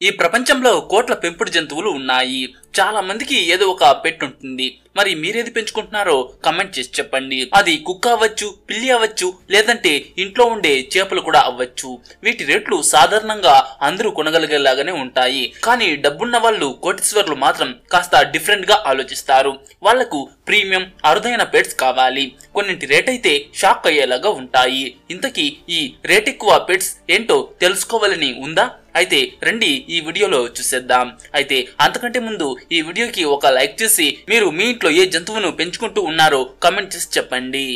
ఈ ప్రపంచంలో కోట్ల పెంపుడు జంతువులు ఉన్నాయి. చాలా మందికి ఏదో ఒక పెట్ ఉంటుంది. మరి మీరేది పెంచుకుంటున్నారో కమెంట్ చేసి చెప్పండి. అది కుక్క అవ్వచ్చు, పిల్లి అవ్వచ్చు, లేదంటే ఇంట్లో ఉండే చేపలు కూడా అవ్వచ్చు. వీటి రేట్లు సాధారణంగా అందరూ కొనగలిగేలాగానే ఉంటాయి. కానీ డబ్బున్న వాళ్ళు, కోటీశ్వర్లు మాత్రం కాస్త డిఫరెంట్ గా ఆలోచిస్తారు. వాళ్లకు ప్రీమియం అరుదైన పెట్స్ కావాలి. కొన్నింటి రేట్ అయితే షాక్ అయ్యేలాగా ఉంటాయి. ఇంతకీ ఈ రేట్ ఎక్కువ పెట్స్ ఏంటో తెలుసుకోవాలని ఉందా? అయితే రండి ఈ వీడియోలో చూసేద్దాం. అయితే అంతకంటే ముందు ఈ వీడియోకి ఒక లైక్ చేసి మీరు మీ ఇంట్లో ఏ జంతువును పెంచుకుంటూ ఉన్నారో కామెంట్ చేసి చెప్పండి.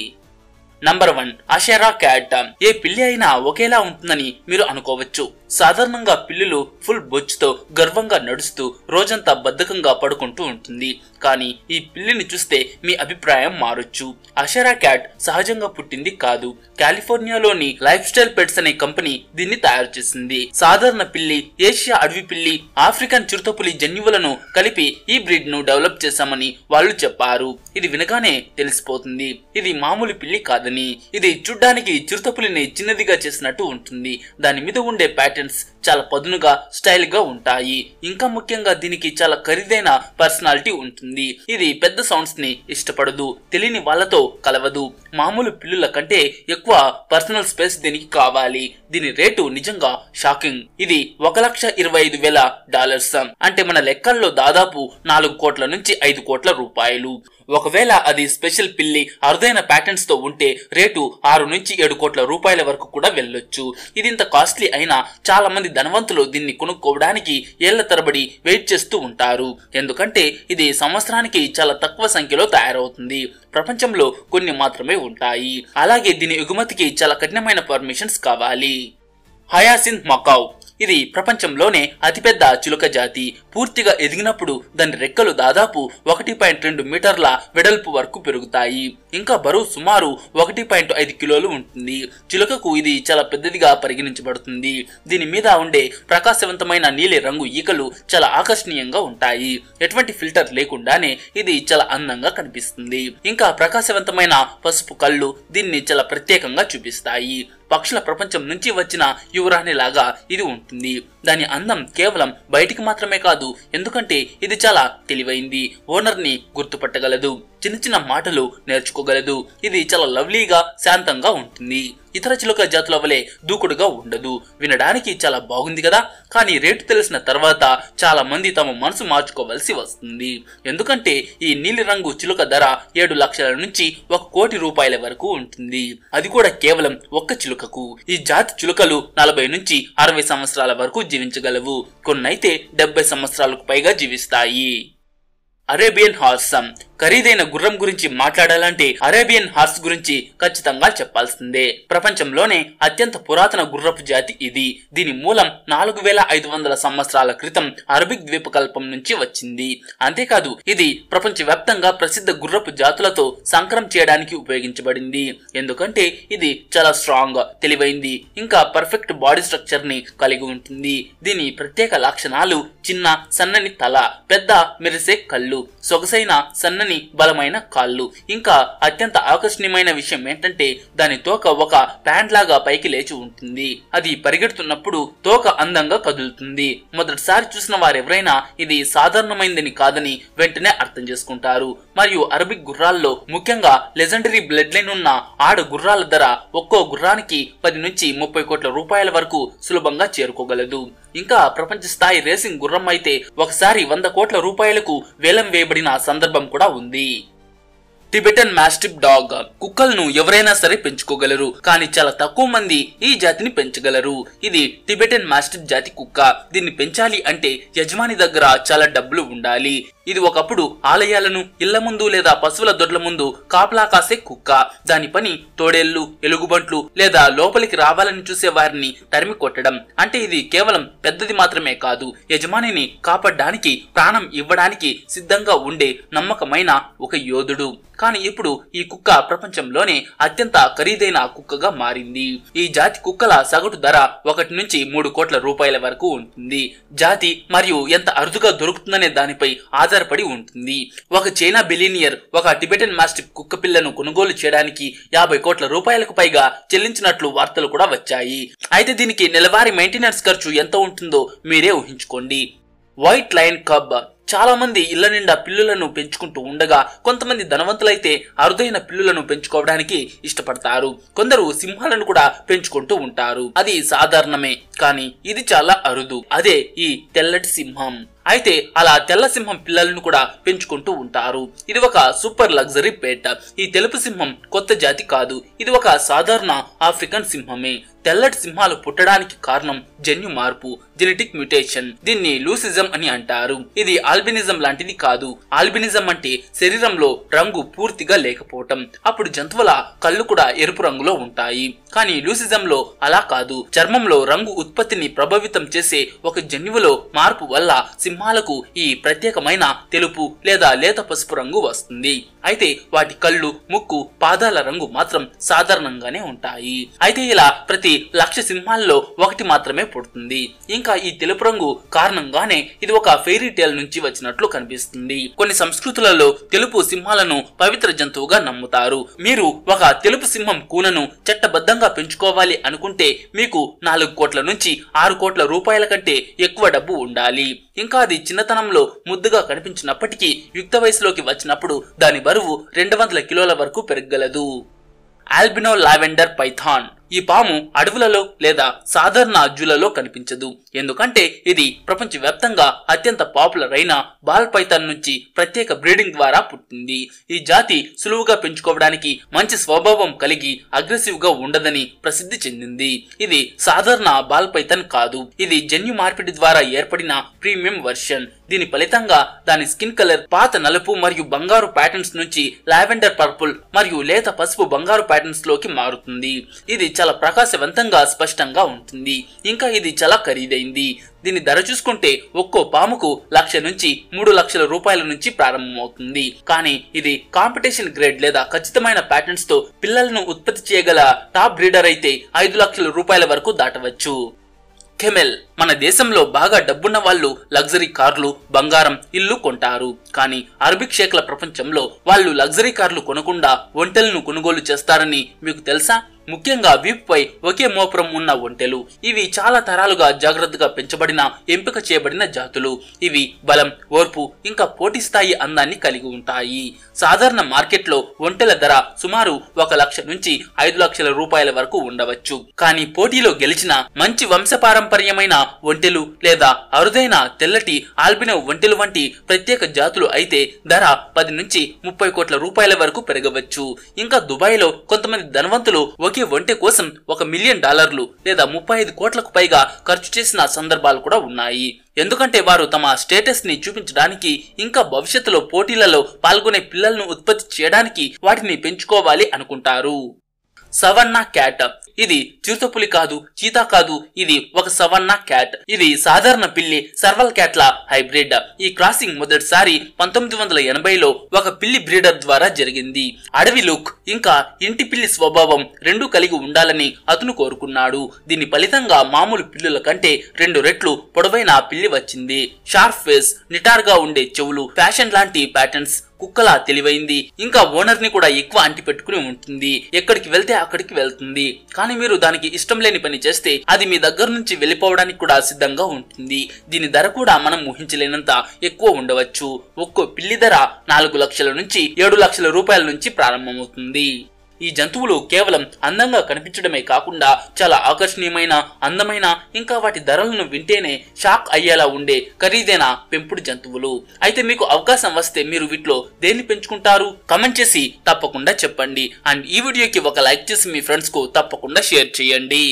Number 1 Asherah cat. ఏ పిల్లి అయినా ఒకేలా ఉంటుందని మీరు అనుకోవచ్చు. సాధారణంగా పిల్లులు ఫుల్ బొచ్చుతో గర్వంగా నడుస్తూ రోజంతా బద్ధకంగా పడుకుంటూ ఉంటుంది. కానీ ఈ పిల్లిని చూస్తే మీ అభిప్రాయం మారొచ్చు. అషేరా క్యాట్ సహజంగా పుట్టింది కాదు. కాలిఫోర్నియాలోని లైఫ్ స్టైల్ పెట్స్ అనే కంపెనీ దీన్ని తయారు చేసింది. సాధారణ పిల్లి, ఏషియా అడవి పిల్లి, ఆఫ్రికన్ చిరుతపులి జన్యువులను కలిపి ఈ బ్రీడ్ ను డెవలప్ చేశామని వాళ్ళు చెప్పారు. ఇది వినగానే తెలిసిపోతుంది ఇది మామూలు పిల్లి కాదని. ఇది చూడ్డానికి చిరుతపులిని చిన్నదిగా చేసినట్టు ఉంటుంది. దాని మీద ఉండే ప్యాటర్న్స్ చాలా పదునుగా, స్టైల్ గా ఉంటాయి. ఇంకా ముఖ్యంగా దీనికి చాలా ఖరీదైన పర్సనాలిటీ ఉంటుంది. ఇది పెద్ద సౌండ్స్ ని ఇష్టపడదు. తెలియని వాళ్ళతో కలవదు. మామూలు పిల్లుల కంటే ఎక్కువ పర్సనల్ స్పేస్ దీనికి కావాలి. దీని రేటు నిజంగా షాకింగ్. ఇది $1,25,000. అంటే మన లెక్కల్లో దాదాపు 4 కోట్ల నుంచి 5 కోట్ల రూపాయలు. ఒకవేళ అది స్పెషల్ పిల్లి, అరుదైన ప్యాటర్న్స్ తో ఉంటే రేటు 6 నుంచి 7 కోట్ల రూపాయల వరకు కూడా వెళ్ళొచ్చు. ఇది ఇంత కాస్ట్లీ అయినా చాలా మంది ధనవంతులు దీన్ని కొనుక్కోవడానికి ఏళ్ల తరబడి వెయిట్ చేస్తూ ఉంటారు. ఎందుకంటే ఇది సంవత్సరానికి చాలా తక్కువ సంఖ్యలో తయారవుతుంది. ప్రపంచంలో కొన్ని మాత్రమే ఉంటాయి. అలాగే దీని ఎగుమతికి చాలా కఠినమైన పర్మిషన్స్ కావాలి. Hyacinth Macau. ఇది ప్రపంచంలోనే అతిపెద్ద చిలుక జాతి. పూర్తిగా ఎదిగినప్పుడు దాని రెక్కలు దాదాపు 1.2 మీటర్ల వెడల్పు వరకు పెరుగుతాయి. ఇంకా బరువు సుమారు 1.5 కిలోలు ఉంటుంది. చిలుకకు ఇది చాలా పెద్దదిగా పరిగణించబడుతుంది. దీని మీద ఉండే ప్రకాశవంతమైన నీలి రంగు ఈకలు చాలా ఆకర్షణీయంగా ఉంటాయి. ఎటువంటి ఫిల్టర్ లేకుండానే ఇది చాలా అందంగా కనిపిస్తుంది. ఇంకా ప్రకాశవంతమైన పసుపు కళ్ళు దీన్ని చాలా ప్రత్యేకంగా చూపిస్తాయి. పక్షుల ప్రపంచం నుంచి వచ్చిన యువరాణి లాగా ఇది ఉంటుంది. దాని అందం కేవలం బయటికి మాత్రమే కాదు, ఎందుకంటే ఇది చాలా తెలివైంది. ఓనర్ ని గుర్తుపట్టగలదు. చిన్న చిన్న మాటలు నేర్చుకోగలదు. ఇది చాలా లవ్లీగా, శాంతంగా ఉంటుంది. ఇతర చిలుక జాతుల వలె దూకుడుగా ఉండదు. వినడానికి చాలా బాగుంది కదా. కానీ రేటు తెలిసిన తర్వాత చాలా మంది తమ మనసు మార్చుకోవాల్సి వస్తుంది. ఎందుకంటే ఈ నీలి రంగు చిలుక ధర 7 లక్షల నుంచి 1 కోటి రూపాయల వరకు ఉంటుంది. అది కూడా కేవలం ఒక్క చిలుకకు. ఈ జాతి చిలుకలు 40 నుంచి 60 సంవత్సరాల వరకు జీవించగలవు. కొన్నైతే 70 సంవత్సరాలకు పైగా జీవిస్తాయి. Arabian horse. ఖరీదైన గుర్రం గురించి మాట్లాడాలంటే అరేబియన్ హార్స్ గురించి ఖచ్చితంగా చెప్పాల్సిందే. ప్రపంచంలోనే అత్యంత పురాతన గుర్రపు జాతి ఇది. దీని మూలం 4500 సంవత్సరాల క్రితం అరబిక్ ద్వీపకల్పం నుంచి వచ్చింది. అంతేకాదు ఇది ప్రపంచవ్యాప్తంగా ప్రసిద్ధ గుర్రపు జాతులతో సంకరం చేయడానికి ఉపయోగించబడింది. ఎందుకంటే ఇది చాలా స్ట్రాంగ్, తెలివైంది, ఇంకా పర్ఫెక్ట్ బాడీ స్ట్రక్చర్ ని కలిగి ఉంటుంది. దీని ప్రత్యేక లక్షణాలు చిన్న సన్నని తల, పెద్ద మెరిసే కళ్ళు, సొగసైన సన్నని బలమైన కాళ్ళు. ఇంకా అత్యంత ఆకర్షణీయమైన విషయం ఏంటంటే దాని తోక ఒక ప్యాంట్ లాగా పైకి లేచి ఉంటుంది. అది పరిగెడుతున్నప్పుడు తోక అందంగా కదులుతుంది. మొదటిసారి చూసిన వారెవరైనా ఇది సాధారణమైందని కాదని వెంటనే అర్థం చేసుకుంటారు. మరియు అరబిక్ గుర్రాల్లో ముఖ్యంగా లెజెండరీ బ్లడ్ లైన్ ఉన్న ఆడ గుర్రాల ధర ఒక్కో గుర్రానికి 10 నుంచి 30 కోట్ల రూపాయల వరకు సులభంగా చేరుకోగలదు. ఇంకా ప్రపంచ స్థాయి రేసింగ్ గుర్రం అయితే ఒకసారి 100 కోట్ల రూపాయలకు వేలం వేయబడిన సందర్భం కూడా ఉంది. Tibetan mastiff dog. కుక్కలను ఎవరైనా సరే పెంచుకోగలరు, కానీ చాలా తక్కువ మంది ఈ జాతిని పెంచగలరు. ఇది టిబెటన్ మాస్టిఫ్ జాతి కుక్క. దీన్ని పెంచాలి అంటే యజమాని దగ్గర చాలా డబ్బులు ఉండాలి. ఇది ఒకప్పుడు ఆలయాలను, ఇళ్ల ముందు లేదా పశువుల దొడ్ల ముందు కాపలా కాసే కుక్క. దాని పని తోడేళ్లు, ఎలుగుబంట్లు లేదా లోపలికి రావాలని చూసే వారిని తరిమి కొట్టడం. అంటే ఇది కేవలం పెద్దది మాత్రమే కాదు, యజమానిని కాపాడడానికి, ప్రాణం ఇవ్వడానికి సిద్ధంగా ఉండే నమ్మకమైన ఒక యోధుడు. కానీ ఇప్పుడు ఈ కుక్క ప్రపంచంలోనే అత్యంత ఖరీదైన కుక్కగా మారింది. ఈ జాతి కుక్కల సగటు ధర 1 నుంచి 3 కోట్ల రూపాయల వరకు ఉంటుంది. జాతి మరియు ఎంత అరుదుగా దొరుకుతుందనే దానిపై ఆధారపడి ఉంటుంది. ఒక చైనా బిలియనియర్ ఒక టిబెటన్ మాస్టిఫ్ కుక్క పిల్లను కొనుగోలు చేయడానికి 50 కోట్ల రూపాయలకు పైగా చెల్లించినట్లు వార్తలు కూడా వచ్చాయి. అయితే దీనికి నెలవారీ మెయింటెనెన్స్ ఖర్చు ఎంత ఉంటుందో మీరే ఊహించుకోండి. White lion cub. చాలా మంది ఇళ్ల నిండా పిల్లులను పెంచుకుంటూ ఉండగా కొంతమంది ధనవంతులైతే అరుదైన పిల్లులను పెంచుకోవడానికి ఇష్టపడతారు. కొందరు సింహాలను కూడా పెంచుకుంటూ ఉంటారు. అది సాధారణమే, కానీ ఇది చాలా అరుదు. అదే ఈ తెల్లటి సింహం. అయితే అలా తెల్ల సింహం పిల్లలను కూడా పెంచుకుంటూ ఉంటారు. ఇది ఒక సూపర్ లగ్జరీ పెట్. ఈ తెలుపు సింహం కొత్త జాతి కాదు, ఇది ఒక సాధారణ ఆఫ్రికన్ సింహమే. తెల్లటి సింహాలు పుట్టడానికి కారణం జన్యు మార్పు, జెనెటిక్ మ్యూటేషన్. దీన్ని లూసిజం అని అంటారు. ఇది ఆల్బినిజం లాంటిది కాదు. ఆల్బినిజం అంటే శరీరంలో రంగు పూర్తిగా లేకపోవటం. అప్పుడు జంతువుల కళ్ళు కూడా ఎరుపు రంగులో ఉంటాయి. కానీ లూసిజంలో అలా కాదు. చర్మంలో రంగు ఉత్పత్తిని ప్రభావితం చేసే ఒక జన్యువులో మార్పు వల్ల సింహాలకు ఈ ప్రత్యేకమైన తెలుపు లేదా లేత పసుపు రంగు వస్తుంది. అయితే వాటి కళ్ళు, ముక్కు, పాదాల రంగు మాత్రం సాధారణంగానే ఉంటాయి. అయితే ఇలా ప్రతి 1,00,000 సింహాల్లో 1 మాత్రమే పుడుతుంది. ఇంకా ఈ తెలుపు రంగు కారణంగానే ఇది ఒక ఫెయిరీ టేల్ నుంచి వచ్చినట్లు కనిపిస్తుంది. కొన్ని సంస్కృతులలో తెలుపు సింహాలను పవిత్ర జంతువుగా నమ్ముతారు. మీరు ఒక తెలుపు సింహం కూనను చట్టబద్ధంగా పెంచుకోవాలి అనుకుంటే మీకు 4 కోట్ల నుంచి 6 కోట్ల రూపాయల కంటే ఎక్కువ డబ్బు ఉండాలి. ఇంకా అది చిన్నతనంలో ముద్దుగా కనిపించినప్పటికీ యుక్త వయసులోకి వచ్చినప్పుడు దాని బరువు 200 కిలోల వరకు పెరగగలదు. Albino lavender Python. ఈ పాము అడవులలో లేదా సాధారణ జూలలో కనిపించదు. ఎందుకంటే ఇది ప్రపంచవ్యాప్తంగా అత్యంత పాపులర్ అయిన బాల్ పైథాన్ నుంచి ప్రత్యేక బ్రీడింగ్ ద్వారా పుట్టింది. ఈ జాతి సులువుగా పెంచుకోవడానికి, మంచి స్వభావం కలిగి అగ్రెసివ్ గా ఉండదని ప్రసిద్ధి చెందింది. ఇది సాధారణ బాల్ పైథాన్ కాదు. ఇది జన్యు మార్పిడి ద్వారా ఏర్పడిన ప్రీమియం వర్షన్. దీని ఫలితంగా దాని స్కిన్ కలర్ పాత నలుపు మరియు బంగారు ప్యాటర్న్స్ నుంచి లావెండర్ పర్పుల్ మరియు లేత పసుపు బంగారు ప్యాటర్న్స్ లోకి మారుతుంది. ఇది చాలా ప్రకాశవంతంగా స్పష్టంగా ఉంటుంది. ఇంకా ఇది చాలా ఖరీదైంది. దీని ధర చూసుకుంటే ఒక్కో పాముకు 1,00,000 నుంచి 3 లక్షల రూపాయల నుంచి ప్రారంభమవుతుంది. కానీ ఇది కాంపిటీషన్ గ్రేడ్ లేదా ఖచ్చితమైన ప్యాటర్న్స్ తో పిల్లలను ఉత్పత్తి చేయగల టాప్ బ్రీడర్ అయితే 5 లక్షల రూపాయల వరకు దాటవచ్చు. కెమెల్. మన దేశంలో బాగా డబ్బున్న వాళ్ళు లగ్జరీ కార్లు, బంగారం, ఇల్లు కొంటారు. కానీ అరబిక్ షేక్ల ప్రపంచంలో వాళ్ళు లగ్జరీ కార్లు కొనకుండా ఒంటెలను కొనుగోలు చేస్తారని మీకు తెలుసా? ముఖ్యంగా వీపుపై ఒకే మోపురం ఉన్న ఒంటెలు. ఇవి చాలా తరాలుగా జాగ్రత్తగా పెంచబడిన, ఎంపిక చేయబడిన జాతులు. ఇవి బలం, ఓర్పు ఇంకా పోటీ స్థాయి అందాన్ని కలిగి ఉంటాయి. సాధారణ మార్కెట్లో ఒంటెల ధర సుమారు 1,00,000 నుంచి 5 లక్షల రూపాయల వరకు ఉండవచ్చు. కానీ పోటీలో గెలిచిన మంచి వంశపారంపర్యమైన ఒంటెలు లేదా అరుదైన తెల్లటి ఆల్బినో ఒంటెలు వంటి ప్రత్యేక జాతులు అయితే ధర 10 నుంచి 30 కోట్ల రూపాయల వరకు పెరగవచ్చు. ఇంకా దుబాయ్లో కొంతమంది ధనవంతులు ఒకే ఒంటె కోసం $1 మిలియన్ లేదా 35 కోట్లకు పైగా ఖర్చు చేసిన సందర్భాలు కూడా ఉన్నాయి. ఎందుకంటే వారు తమ స్టేటస్ ని చూపించడానికి, ఇంకా భవిష్యత్తులో పోటీలలో పాల్గొనే పిల్లలను ఉత్పత్తి చేయడానికి వాటిని పెంచుకోవాలి అనుకుంటారు. Savanna cat. ఇది చిరుతపులి కాదు, చీతా కాదు, ఇది ఒక సవన్నా క్యాట్. ఇది సాధారణ పిల్లి సర్వల్ క్యాట్ల హైబ్రిడ్. ఈ క్రాసింగ్ మొదటిసారి 1980లో ఒక పిల్లి బ్రీడర్ ద్వారా జరిగింది. అడవి లుక్ ఇంకా ఇంటి పిల్లి స్వభావం రెండూ కలిగి ఉండాలని అతను కోరుకున్నాడు. దీని ఫలితంగా మామూలు పిల్లుల కంటే 2 రెట్లు పొడవైన పిల్లి వచ్చింది. షార్ప్ ఫేస్, నిటార్గా ఉండే చెవులు, ఫ్యాషన్ లాంటి ప్యాటర్న్స్, కుక్కలా తెలివైంది. ఇంకా ఓనర్ ని కూడా ఎక్కువ అంటి పెట్టుకుని ఉంటుంది. ఎక్కడికి వెళ్తే అక్కడికి వెళ్తుంది. కానీ మీరు దానికి ఇష్టం లేని పని చేస్తే అది మీ దగ్గర నుంచి వెళ్ళిపోవడానికి కూడా సిద్ధంగా ఉంటుంది. దీని ధర కూడా మనం ఊహించలేనంత ఎక్కువ ఉండవచ్చు. ఒక్కో పిల్లి ధర 4 లక్షల నుంచి 7 లక్షల రూపాయల నుంచి ప్రారంభమవుతుంది. ఈ జంతువులు కేవలం అందంగా కనిపించడమే కాకుండా చాలా ఆకర్షణీయమైన, అందమైన, ఇంకా వాటి ధరలను వింటేనే షాక్ అయ్యేలా ఉండే ఖరీదైన పెంపుడు జంతువులు. అయితే మీకు అవకాశం వస్తే మీరు వీటిలో దేన్ని పెంచుకుంటారు? కమెంట్ చేసి తప్పకుండా చెప్పండి. అండ్ ఈ వీడియోకి ఒక లైక్ చేసి మీ ఫ్రెండ్స్ కు తప్పకుండా షేర్ చేయండి.